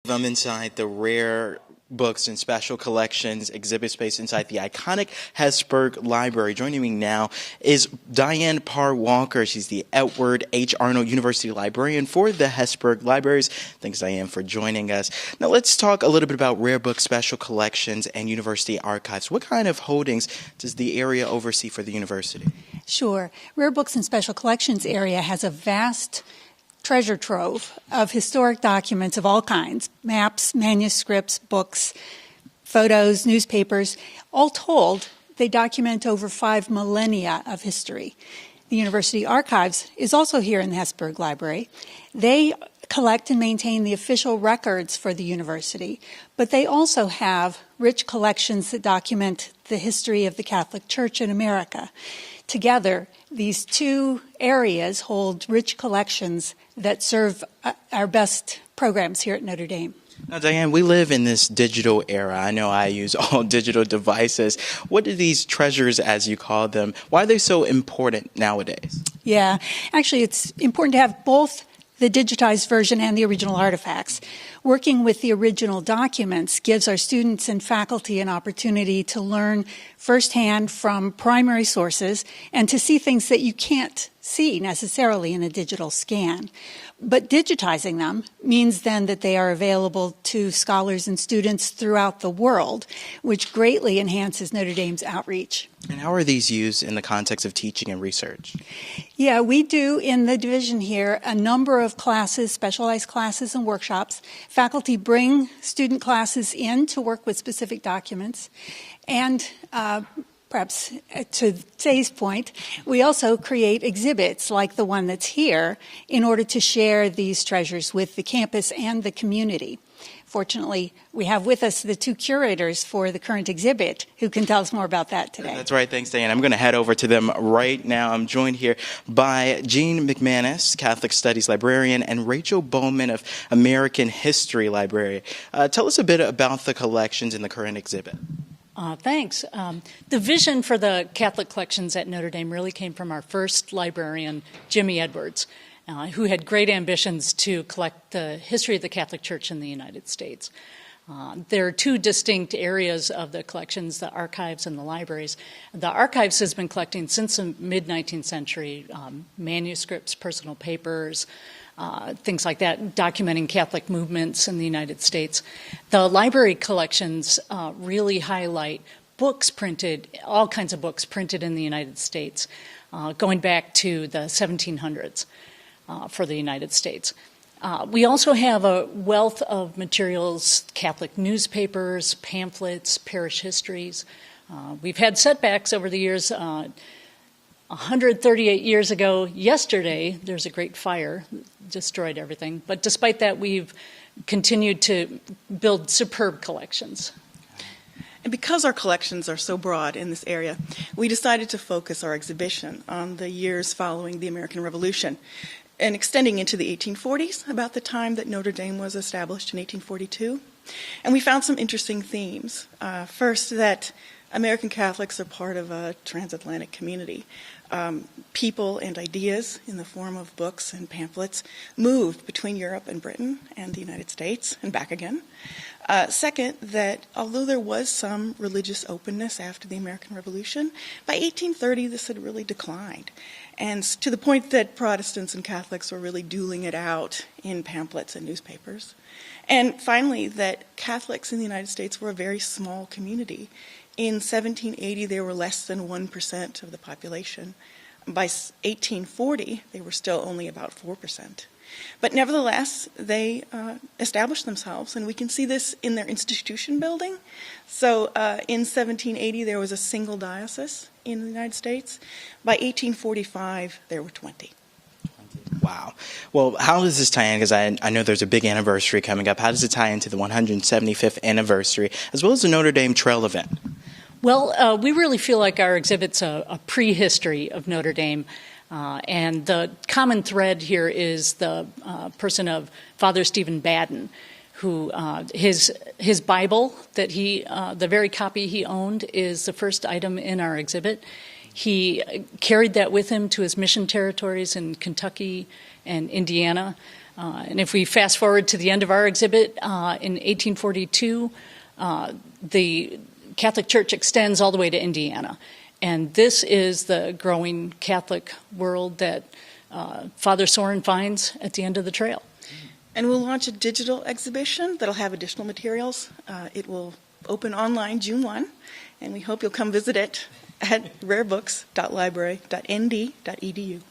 I'm inside the rare books and special collections exhibit space inside the iconic Hesburgh Library. Joining me now is Diane Parr-Walker. She's the Edward H. Arnold University Librarian for the Hesburgh Libraries. Thanks, Diane, for joining us. Now, let's talk a little bit about rare book special collections and university archives. What kind of holdings does the area oversee for the university? Sure. Rare Books and Special Collections area has a vast treasure trove of historic documents of all kinds, maps, manuscripts, books, photos, newspapers. All told, they document over 5 millennia of history. The University Archives is also here in the Hesburgh Library. They collect and maintain the official records for the university, but they also have rich collections that document the history of the Catholic Church in America. Together, these two areas hold rich collections that serve our best programs here at Notre Dame. Now, Diane, we live in this digital era. I know I use all digital devices. What are these treasures, as you call them? Why are they so important nowadays? Yeah, actually, it's important to have both the digitized version and the original artifacts. Working with the original documents gives our students and faculty an opportunity to learn firsthand from primary sources and to see things that you can't see necessarily in a digital scan. But digitizing them means then that they are available to scholars and students throughout the world, which greatly enhances Notre Dame's outreach. And how are these used in the context of teaching and research? Yeah, we do in the division here a number of classes, specialized classes and workshops. Faculty bring student classes in to work with specific documents. And perhaps to today's point, we also create exhibits like the one that's here in order to share these treasures with the campus and the community. Fortunately, we have with us the two curators for the current exhibit who can tell us more about that today. That's right. Thanks, Diane. I'm going to head over to them right now. I'm joined here by Jean McManus, Catholic Studies Librarian, and Rachel Bowman of American History Library. Tell us a bit about the collections in the current exhibit. Thanks. The vision for the Catholic collections at Notre Dame really came from our first librarian, Jimmy Edwards, who had great ambitions to collect the history of the Catholic Church in the United States. There are two distinct areas of the collections, the archives and the libraries. The archives has been collecting since the mid-19th century, manuscripts, personal papers, things like that, documenting Catholic movements in the United States. The library collections really highlight books printed, all kinds of books printed in the United States, going back to the 1700s for the United States. We also have a wealth of materials, Catholic newspapers, pamphlets, parish histories. We've had setbacks over the years. 138 years ago, yesterday, there's a great fire, destroyed everything. But despite that, we've continued to build superb collections. And because our collections are so broad in this area, we decided to focus our exhibition on the years following the American Revolution and extending into the 1840s, about the time that Notre Dame was established in 1842. And we found some interesting themes. First, that American Catholics are part of a transatlantic community. People and ideas in the form of books and pamphlets moved between Europe and Britain and the United States and back again. Second, that although there was some religious openness after the American Revolution, by 1830 this had really declined. And to the point that Protestants and Catholics were really dueling it out in pamphlets and newspapers. And finally, that Catholics in the United States were a very small community. In 1780, they were less than 1% of the population. By 1840, they were still only about 4%. But nevertheless, they established themselves, and we can see this in their institution building. So in 1780, there was a single diocese in the United States. By 1845, there were 20. Wow. Well, how does this tie in? Because I know there's a big anniversary coming up. How does it tie into the 175th anniversary, as well as the Notre Dame Trail event? Well, we really feel like our exhibit's a prehistory of Notre Dame. And the common thread here is the person of Father Stephen Baden, who his Bible that the very copy he owned is the first item in our exhibit. He carried that with him to his mission territories in Kentucky and Indiana. And if we fast forward to the end of our exhibit, in 1842, the Catholic Church extends all the way to Indiana. And this is the growing Catholic world that Father Soren finds at the end of the trail. And we'll launch a digital exhibition that'll have additional materials. It will open online June 1, and we hope you'll come visit it at rarebooks.library.nd.edu.